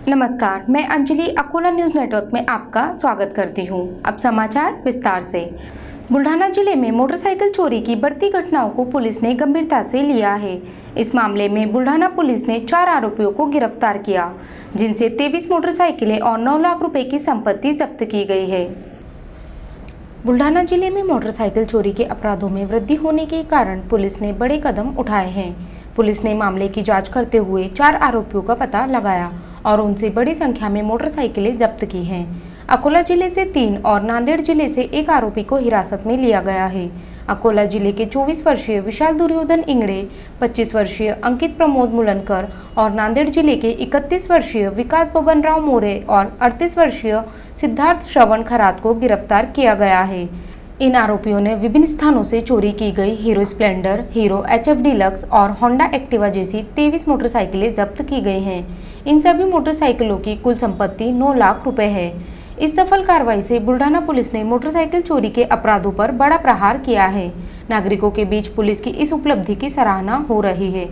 नमस्कार, मैं Anjali Akola news network में आपका स्वागत करती हूं। अब समाचार विस्तार से। बुल्ढाना जिले में मोटरसाइकिल चोरी की बढ़ती घटनाओं को पुलिस ने गंभीरता से लिया है। इस मामले में बुल्ढाना पुलिस ने 4 आरोपियों को गिरफ्तार किया, जिनसे 23 मोटरसाइकिलें और 9 लाख रुपए की संपत्ति जब्त की गई है। बुल्ढाना जिले में मोटरसाइकिल चोरी के अपराधों में वृद्धि होने के कारण पुलिस ने बड़े कदम उठाए हैं। पुलिस ने मामले की जांच करते हुए 4 आरोपियों का पता लगाया और उनसे बड़ी संख्या में मोटरसाइकिलें जब्त की हैं। अकोला जिले से 3 और नांदेड़ जिले से 1 आरोपी को हिरासत में लिया गया है। अकोला जिले के 24 वर्षीय विशाल दुर्योधन इंगड़े, 25 वर्षीय अंकित प्रमोद मुलनकर और नांदेड़ जिले के 31 वर्षीय विकास बबनराव मोरे और 38 वर्षीय सिद्धार्थ श्रवण खरात को गिरफ्तार किया गया है। इन आरोपियों ने विभिन्न स्थानों से चोरी की गई hero Splendor, hero HF deluxe और होंडा एक्टिवा जैसी 23 मोटरसाइकिलें जब्त की गई हैं। इन सभी मोटरसाइकिलों की कुल संपत्ति 9 लाख रुपए है। इस सफल कार्रवाई से बुल्ढाना पुलिस ने मोटरसाइकिल चोरी के अपराधों पर बड़ा प्रहार किया है। नागरिकों के बीच पुलिस की इस उपलब्धि की सराहना हो रही है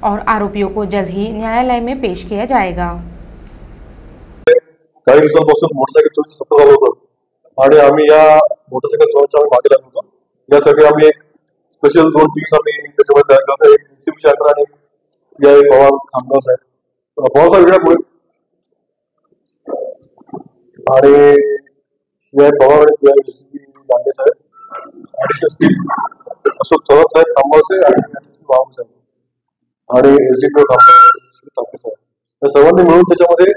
और आरोपियों को जल्द ही न्यायालय में पेश किया जाएगा। काही दिवसांपासून मोटरसायकल चोरीचं सत्र चालू होतं आणि आम्ही या मोटरसायकल चोरांच्या मागे लागलो होतो। यासाठी आम्ही एक स्पेशल 2 टीम्स आम्ही त्याच्यामध्ये तयार करतो, एक एसीबी चांद्रा आणि PI पवार खामगाव साहेब, पवार साहेब वेळापुढे आणि PI पवार आणि PI एसीबी लांडे साहेब, SSP अशोक थोरात साहेब खामगावचे आणि SSP वाहम साहेब आणि SDPO खामगाव साहेब, या सर्वांनी मिळून त्याच्यामध्ये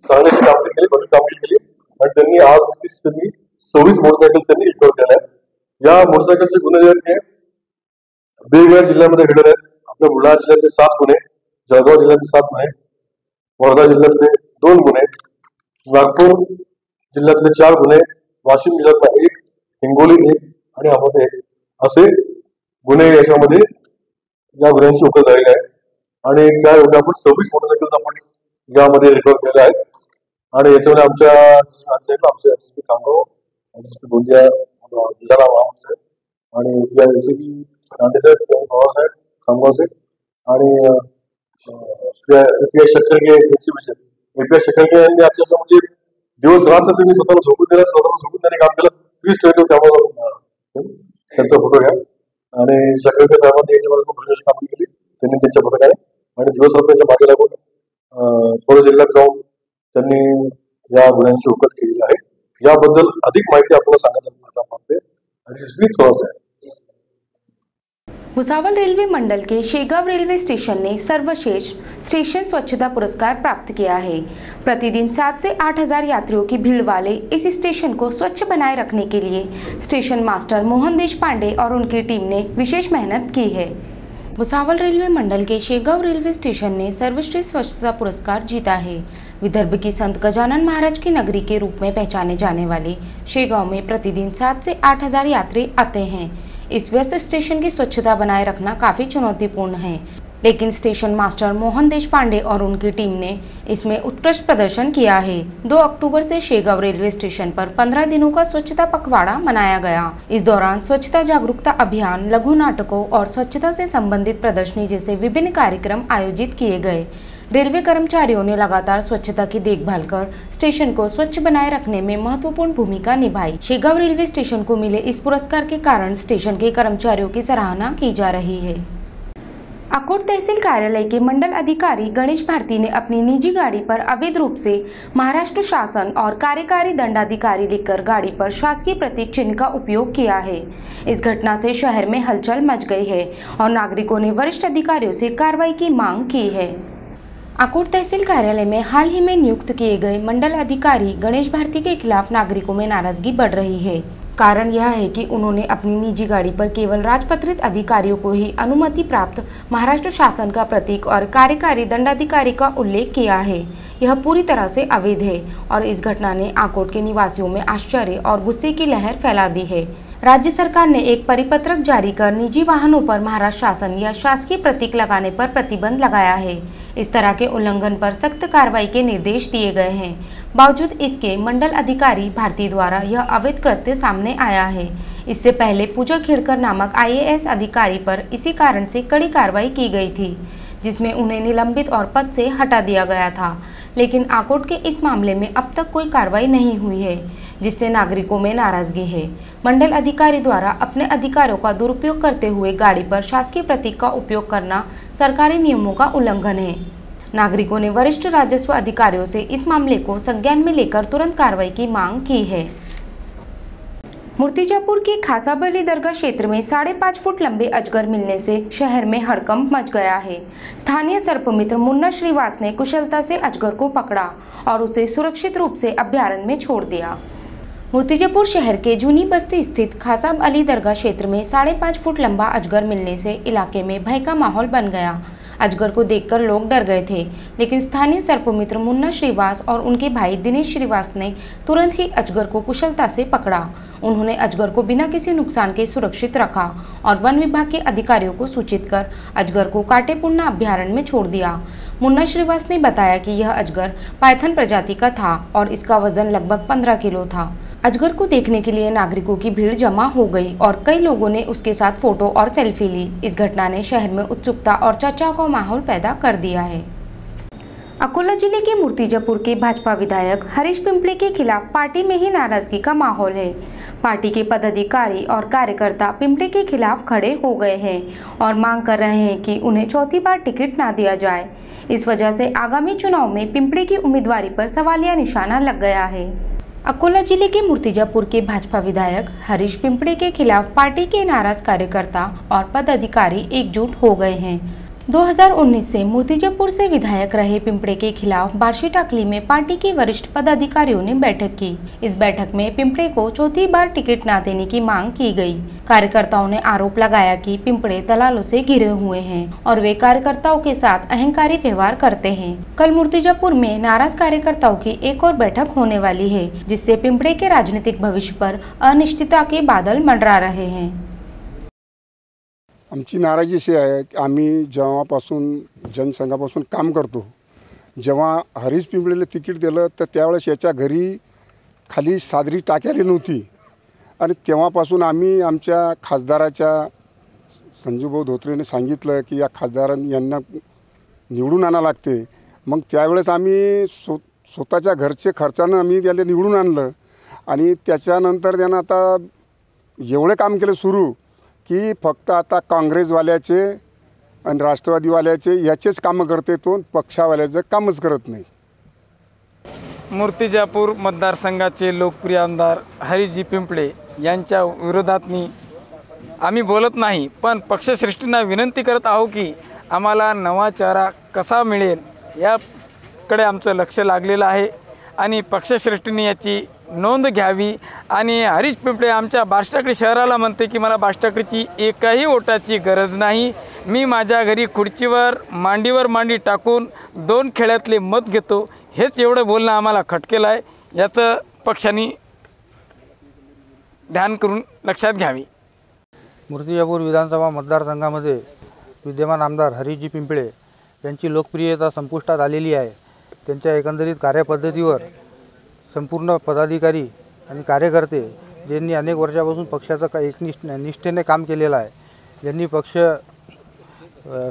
चांगली कामगिरी केली, भरपूर कामगिरी केली आणि त्यांनी आज 26 मोटरसायकल त्यांनी रिकव्हर केल्या आहेत। या मोटरसायकलचे गुन्हे जे आहेत ते वेगवेगळ्या जिल्ह्यामध्ये घडले आहेत। आपल्या बुलढाणा जिल्ह्याचे 7 गुन्हे, जळगाव जिल्ह्याचे 7 गुन्हे, वर्धा जिल्ह्यातले 2 गुन्हे, नागपूर जिल्ह्यातले 4 गुन्हे, वाशिम जिल्ह्यातला 1, हिंगोली 1 आणि अहमदनगर 1 असे गुन्हे याच्यामध्ये या गुन्ह्यांची उकल झालेली आहे आणि त्यायोगे आपण 26 मोटरसायकल आपण यामध्ये रिकव्हर केले आहेत आणि याच्यामध्ये आमच्या आमचे SSP खामगाव, SSP गोंदिया, जिल्हा साहेब आणि एसीबी लांडे साहेब, पवार साहेब खामगावचे आणि API शक्करगे एसीबीचे API शक्करगे यांनी आमच्या म्हणजे दिवस रात्र त्यांनी स्वतःला झोपून दिला, स्वतःला झोपून त्यांनी काम केलं। 20 त्यांचा फोटो घ्या आणि शक्करगे साहेबांनी याच्यामध्ये खूप विशेष कामगिरी केली। त्यांनी त्यांच्या पथकाने आणि दिवस रात्र त्यांच्या मागे लागून थोडं जिल्ह्यात जाऊन त्यांनी या गुन्ह्यांची उकल केली आहे। याबद्दल अधिक माहिती आपल्याला सांगण्यात भुसावल रेलवे मंडल के शेगांव रेलवे स्टेशन ने सर्वश्रेष्ठ स्टेशन स्वच्छता पुरस्कार प्राप्त किया है। प्रतिदिन 7 से 8 हजार यात्रियों की भीड़ वाले इस स्टेशन को स्वच्छ बनाए रखने के लिए स्टेशन मास्टर मोहन देशपांडे और उनकी टीम ने विशेष मेहनत की है। भुसावल रेलवे मंडल के शेगांव रेलवे स्टेशन ने सर्वश्रेष्ठ स्वच्छता पुरस्कार जीता है। विदर्भ की संत गजानन महाराज की नगरी के रूप में पहचाने जाने वाले शेगांव में प्रतिदिन 7 से 8 हजार यात्री आते हैं। इस व्यस्त स्टेशन की स्वच्छता बनाए रखना काफ़ी चुनौतीपूर्ण है, लेकिन स्टेशन मास्टर मोहन देशपांडे और उनकी टीम ने इसमें उत्कृष्ट प्रदर्शन किया है। 2 अक्टूबर से शेगांव रेलवे स्टेशन पर 15 दिनों का स्वच्छता पखवाड़ा मनाया गया। इस दौरान स्वच्छता जागरूकता अभियान, लघु नाटकों और स्वच्छता से संबंधित प्रदर्शनी जैसे विभिन्न कार्यक्रम आयोजित किए गए। रेलवे कर्मचारियों ने लगातार स्वच्छता की देखभाल कर स्टेशन को स्वच्छ बनाए रखने में महत्वपूर्ण भूमिका निभाई। शेगांव रेलवे स्टेशन को मिले इस पुरस्कार के कारण स्टेशन के कर्मचारियों की सराहना की जा रही है। अकोट तहसील कार्यालय के मंडल अधिकारी गणेश भारती ने अपनी निजी गाड़ी पर अवैध रूप से महाराष्ट्र शासन और कार्यकारी दंडाधिकारी लिखकर गाड़ी पर शासकीय प्रतीक चिन्ह का उपयोग किया है। इस घटना से शहर में हलचल मच गई है और नागरिकों ने वरिष्ठ अधिकारियों से कार्रवाई की मांग की है। अकोट तहसील कार्यालय में हाल ही में नियुक्त किए गए मंडल अधिकारी गणेश भारती के खिलाफ नागरिकों में नाराजगी बढ़ रही है। कारण यह है कि उन्होंने अपनी निजी गाड़ी पर केवल राजपत्रित अधिकारियों को ही अनुमति प्राप्त महाराष्ट्र शासन का प्रतीक और कार्यकारी दंडाधिकारी का उल्लेख किया है। यह पूरी तरह से अवैध है और इस घटना ने आकोट के निवासियों में आश्चर्य और गुस्से की लहर फैला दी है। राज्य सरकार ने एक परिपत्रक जारी कर निजी वाहनों पर महाराष्ट्र शासन या शासकीय प्रतीक लगाने पर प्रतिबंध लगाया है। इस तरह के उल्लंघन पर सख्त कार्रवाई के निर्देश दिए गए हैं। बावजूद इसके मंडल अधिकारी भारती द्वारा यह अवैध कृत्य सामने आया है। इससे पहले पूजा खेड़कर नामक IAS अधिकारी पर इसी कारण से कड़ी कार्रवाई की गई थी। जिसमें उन्हें निलंबित और पद से हटा दिया गया था। लेकिन आकोट के इस मामले में अब तक कोई कार्रवाई नहीं हुई है, जिससे नागरिकों में नाराजगी है। मंडल अधिकारी द्वारा अपने अधिकारों का दुरुपयोग करते हुए गाड़ी पर शासकीय प्रतीक का उपयोग करना सरकारी नियमों का उल्लंघन है। नागरिकों ने वरिष्ठ राजस्व अधिकारियों से इस मामले को संज्ञान में लेकर तुरंत कार्रवाई की मांग की है। मूर्तिजापुर के खासाबली दरगाह क्षेत्र में 5.5 फुट लंबे अजगर मिलने से शहर में हड़कंप मच गया है। स्थानीय सर्पमित्र मुन्ना श्रीवास ने कुशलता से अजगर को पकड़ा और उसे सुरक्षित रूप से अभयारण्य में छोड़ दिया। मूर्तिजापुर शहर के जूनी बस्ती स्थित खासाब अली दरगाह क्षेत्र में 5.5 फुट लंबा अजगर मिलने से इलाके में भय का माहौल बन गया। अजगर को देखकर लोग डर गए थे, लेकिन स्थानीय सर्पमित्र मुन्ना श्रीवास और उनके भाई दिनेश श्रीवास ने तुरंत ही अजगर को कुशलता से पकड़ा। उन्होंने अजगर को बिना किसी नुकसान के सुरक्षित रखा और वन विभाग के अधिकारियों को सूचित कर अजगर को काटेपुन्ना अभयारण्य में छोड़ दिया। मुन्ना श्रीवास ने बताया कि यह अजगर पाइथन प्रजाति का था और इसका वजन लगभग 15 किलो था। अजगर को देखने के लिए नागरिकों की भीड़ जमा हो गई और कई लोगों ने उसके साथ फोटो और सेल्फी ली। इस घटना ने शहर में उत्सुकता और चर्चा का माहौल पैदा कर दिया है। अकोला जिले के मूर्तिजापुर के भाजपा विधायक हरीश पिंपले के खिलाफ पार्टी में ही नाराजगी का माहौल है। पार्टी के पदाधिकारी और कार्यकर्ता पिंपले के खिलाफ खड़े हो गए हैं और मांग कर रहे हैं कि उन्हें चौथी बार टिकट ना दिया जाए। इस वजह से आगामी चुनाव में पिंपले की उम्मीदवारी पर सवालिया निशाना लग गया है। अकोला जिले के मूर्तिजापुर के भाजपा विधायक हरीश पिंपले के खिलाफ पार्टी के नाराज कार्यकर्ता और पदाधिकारी एकजुट हो गए हैं। 2019 से मूर्तिजापुर से विधायक रहे पिंपले के खिलाफ बार्शी टाकली में पार्टी के वरिष्ठ पदाधिकारियों ने बैठक की। इस बैठक में पिंपले को चौथी बार टिकट न देने की मांग की गई। कार्यकर्ताओं ने आरोप लगाया कि पिंपले दलालों से घिरे हुए हैं और वे कार्यकर्ताओं के साथ अहंकारी व्यवहार करते हैं। कल मूर्तिजापुर में नाराज कार्यकर्ताओं की एक और बैठक होने वाली है, जिससे पिंपले के राजनीतिक भविष्य पर अनिश्चितता के बादल मंडरा रहे हैं। आमची नाराजी अशी आहे की आम्ही जेव्हापासून जनसंघापासून काम करतो, जेव्हा हरीश पिंपळेला तिकीट दिलं तर त्यावेळेस याच्या घरी खाली सादरी टाक्याली नव्हती आणि तेव्हापासून आम्ही आमच्या खासदाराच्या संजूभाऊ धोत्रेने सांगितलं की या खासदारांना निवडून आणा लागते। मग त्यावेळेस आम्ही स्वतःच्या घरचे खर्चानं आम्ही त्याला निवडून आणलं आणि त्याच्यानंतर त्यानं आता एवढे काम केले सुरू की फक्त आता काँग्रेसवाल्याचे आणि राष्ट्रवादीवाल्याचे याचेच कामं करते, तो पक्षावाल्याचं कामच करत नाही। मूर्तिजापूर मतदारसंघाचे लोकप्रिय आमदार हरीशजी पिंपळे यांच्या विरोधातनी आम्ही बोलत नाही, पण पक्षश्रेष्ठींना विनंती करत आहोत की आम्हाला नवा चेहरा कसा मिळेल याकडे आमचं लक्ष लागलेलं आहे आणि पक्षश्रेष्ठींनी याची नोंद घ्यावी। आणि हरीश पिंपळे आमच्या बार्शी शहराला म्हणते की मला बार्शी एकही वोटाची गरज नाही, मी माझ्या घरी खुर्चीवर मांडीवर मांडी टाकून 2 खेळ्यातले मत घेतो, हेच एवढं बोलणं आम्हाला खटकेलं आहे। याचं पक्षांनी ध्यान करून लक्षात घ्यावी। मूर्तिजापूर विधानसभा मतदारसंघामध्ये विद्यमान आमदार हरीशजी पिंपळे यांची लोकप्रियता संपुष्टात आलेली आहे। त्यांच्या एकंदरीत कार्यपद्धतीवर संपूर्ण पदाधिकारी आणि कार्यकर्ते ज्यांनी अनेक वर्षापासून पक्षाचं निष्ठेने काम केलेलं आहे, ज्यांनी पक्ष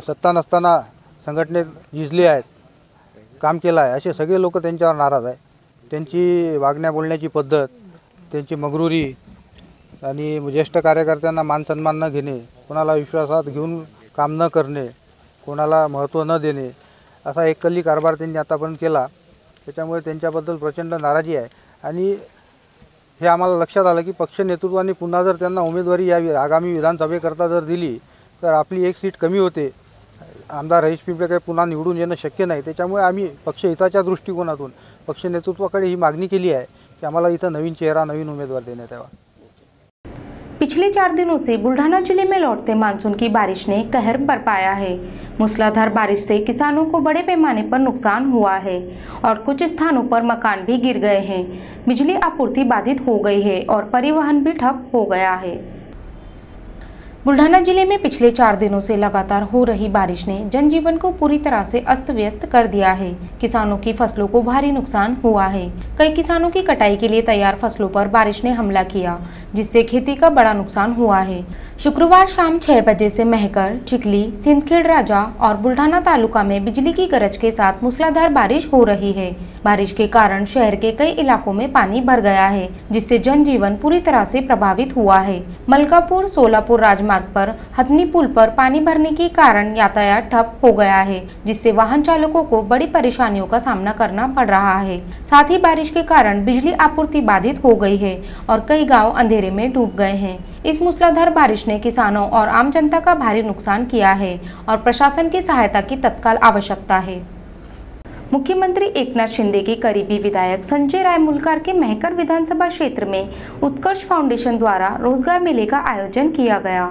सत्ता नसताना संघटनेत झिजले आहेत, काम केलं आहे, असे सगळे लोक त्यांच्यावर नाराज आहे। त्यांची वागण्या बोलण्याची पद्धत, त्यांची मगरुरी आणि ज्येष्ठ कार्यकर्त्यांना मान सन्मान न घेणे, कोणाला विश्वासात घेऊन काम न करणे, कोणाला महत्त्व न देणे, असा एककल्ली कारभार त्यांनी आतापर्यंत केला। त्याच्यामुळे त्यांच्याबद्दल प्रचंड नाराजी आहे आणि हे आम्हाला लक्षात आलं की पक्ष नेतृत्वाने पुन्हा जर त्यांना उमेदवारी या आगामी विधानसभेकरता जर दिली तर आपली एक सीट कमी होते। आमदार हरीश पिंपळे काही पुन्हा निवडून येणं शक्य नाही। त्याच्यामुळे आम्ही पक्षहिताच्या दृष्टिकोनातून पक्ष नेतृत्वाकडे ही मागणी केली आहे की आम्हाला इथं नवीन चेहरा, नवीन उमेदवार देण्यात यावा। पिछले 4 दिनों से बुल्ढाना जिले में लौटते मानसून की बारिश ने कहर बरपाया है। मूसलाधार बारिश से किसानों को बड़े पैमाने पर नुकसान हुआ है और कुछ स्थानों पर मकान भी गिर गए हैं। बिजली आपूर्ति बाधित हो गई है और परिवहन भी ठप हो गया है। बुल्ढाना जिले में पिछले 4 दिनों से लगातार हो रही बारिश ने जनजीवन को पूरी तरह से अस्त व्यस्त कर दिया है। किसानों की फसलों को भारी नुकसान हुआ है। कई किसानों की कटाई के लिए तैयार फसलों पर बारिश ने हमला किया, जिससे खेती का बड़ा नुकसान हुआ है। शुक्रवार शाम 6 बजे से महकर, चिखली, सिंदखेड़ राजा और बुल्ढाना तालुका में बिजली की गरज के साथ मूसलाधार बारिश हो रही है। बारिश के कारण शहर के कई इलाकों में पानी भर गया है, जिससे जनजीवन पूरी तरह से प्रभावित हुआ है। मलकापुर सोलापुर राजमार्ग पर हथनी पुल पर पानी भरने के कारण यातायात ठप हो गया है, जिससे वाहन चालकों को बड़ी परेशानियों का सामना करना पड़ रहा है। साथ ही बारिश के कारण बिजली आपूर्ति बाधित हो गई है और कई गाँव अंधेरे में डूब गए हैं। इस मूसलाधार बारिश ने किसानों और आम जनता का भारी नुकसान किया है और प्रशासन की सहायता की तत्काल आवश्यकता है। मुख्यमंत्री एकनाथ शिंदे के करीबी विधायक संजय राय मुलकार के महकर विधानसभा क्षेत्र में उत्कर्ष फाउंडेशन द्वारा रोजगार मेले का आयोजन किया गया।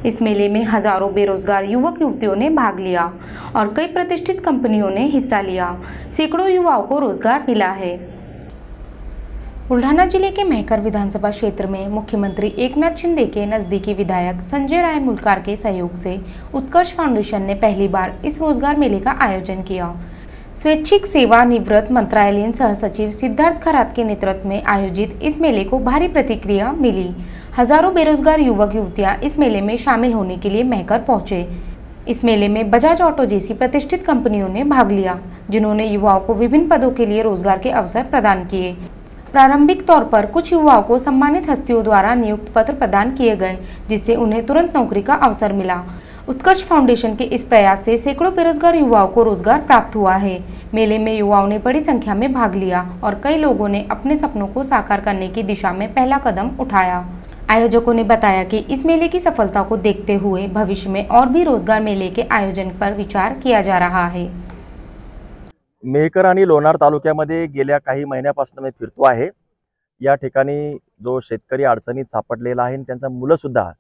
इस मेले में हजारों बेरोजगार युवक युवतियों ने भाग लिया और कई प्रतिष्ठित कंपनियों ने हिस्सा लिया। सैकड़ों युवाओं को रोजगार मिला है। बुल्ढाना जिले के महकर विधानसभा क्षेत्र में मुख्यमंत्री एकनाथ शिंदे के नजदीकी विधायक संजय राय मुलकार के सहयोग से उत्कर्ष फाउंडेशन ने पहली बार इस रोजगार मेले का आयोजन किया। स्वैच्छिक सेवा निवृत्त मंत्रालयीन सह सचिव सिद्धार्थ खरात के नेतृत्व में आयोजित इस मेले को भारी प्रतिक्रिया मिली। हजारों बेरोजगार युवक युवतियां इस मेले में शामिल होने के लिए महकर पहुंचे। इस मेले में बजाज ऑटो जैसी प्रतिष्ठित कंपनियों ने भाग लिया, जिन्होंने युवाओं को विभिन्न पदों के लिए रोजगार के अवसर प्रदान किए। प्रारंभिक तौर पर कुछ युवाओं को सम्मानित हस्तियों द्वारा नियुक्त पत्र प्रदान किए गए, जिससे उन्हें तुरंत नौकरी का अवसर मिला। उत्कर्ष फाउंडेशन के इस प्रयास से सैकड़ों बेरोजगार युवाओं को रोजगार प्राप्त हुआ है। मेले में युवाओं ने बड़ी संख्या में भाग लिया और कई लोगों ने अपने सपनों को साकार करने की दिशा में पहला कदम उठाया। आयोजकों ने बताया कि इस मेले की सफलता को देखते हुए भविष्य में और भी रोजगार मेले के आयोजन पर विचार किया जा रहा है। मेहकर आणि लोणार तालुक्यामध्ये गेल्या काही महिन्यापासून मी फिरतो आहे। या ठिकाणी जो शेतकरी अडचणीत सापडलेला आहे आणि त्यांचा मुलं सुद्धा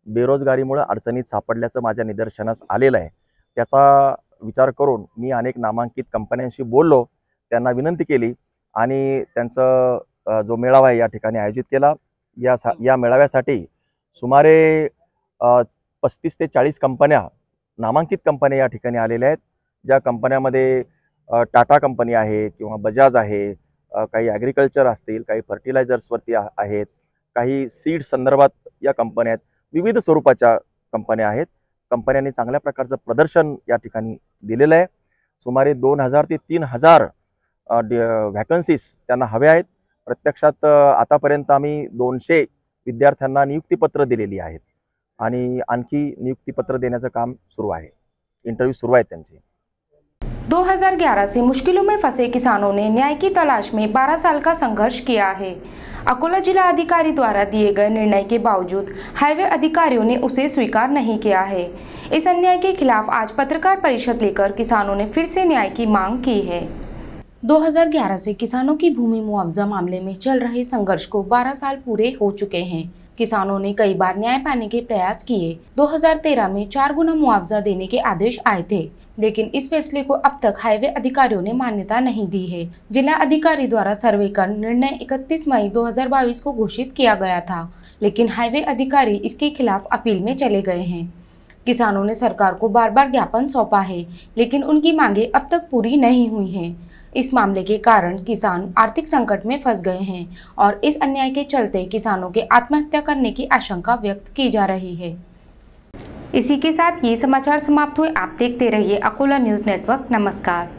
बेरोजगारीमुळे अडचणीत सापडल्याचं माझ्या निदर्शनास आलेलं आहे। त्याचा विचार करून मी अनेक नामांकित कंपन्यांशी बोललो, त्यांना विनंती केली आणि त्यांचा जो मेळावा आहे या ठिकाणी आयोजित केला। या मेळाव्यासाठी सुमारे 35 ते 40 कंपन्या, नामांकित कंपन्या या ठिकाणी आलेल्या आहेत। ज्या कंपन्यामध्ये टाटा कंपनी आहे किंवा बजाज आहे, काही ॲग्रिकल्चर असतील, काही फर्टिलायझर्सवरती आहेत, काही सीड संदर्भात या कंपन्या आहेत, विविध स्वरूपाच्या कंपन्या आहेत। कंपन्यांनी चांगल्या प्रकारचं प्रदर्शन या ठिकाणी दिलेलं आहे। सुमारे 2000 ते 3000 व्हॅकन्सीज त्यांना हव्या आहेत। प्रत्यक्षात आतापर्यंत आम्ही 200 विद्यार्थ्यांना नियुक्तीपत्र दिलेली आहेत आणि आणखी नियुक्तीपत्र देण्याचं काम सुरू आहे। इंटरव्यू सुरू आहेत त्यांचे। 2011 से मुश्किलों में फंसे किसानों ने न्याय की तलाश में 12 साल का संघर्ष किया है। अकोला जिला अधिकारी द्वारा दिए गए निर्णय के बावजूद हाईवे अधिकारियों ने उसे स्वीकार नहीं किया है। इस अन्याय के खिलाफ आज पत्रकार परिषद लेकर किसानों ने फिर से न्याय की मांग की है। 2011 से किसानों की भूमि मुआवजा मामले में चल रहे संघर्ष को 12 साल पूरे हो चुके हैं। किसानों ने कई बार न्याय पाने के प्रयास किए। 2013 में 4 गुना मुआवजा देने के आदेश आए थे, लेकिन इस फैसले को अब तक हाईवे अधिकारियों ने मान्यता नहीं दी है। जिला अधिकारी द्वारा सर्वे कर निर्णय 31 मई 2022 को घोषित किया गया था, लेकिन हाईवे अधिकारी इसके खिलाफ अपील में चले गए हैं। किसानों ने सरकार को बार बार ज्ञापन सौंपा है, लेकिन उनकी मांगे अब तक पूरी नहीं हुई हैं। इस मामले के कारण किसान आर्थिक संकट में फंस गए हैं और इस अन्याय के चलते किसानों के आत्महत्या करने की आशंका व्यक्त की जा रही है। इसी के साथ ये समाचार समाप्त हुए। आप देखते रहिए अकोला न्यूज़ नेटवर्क। नमस्कार।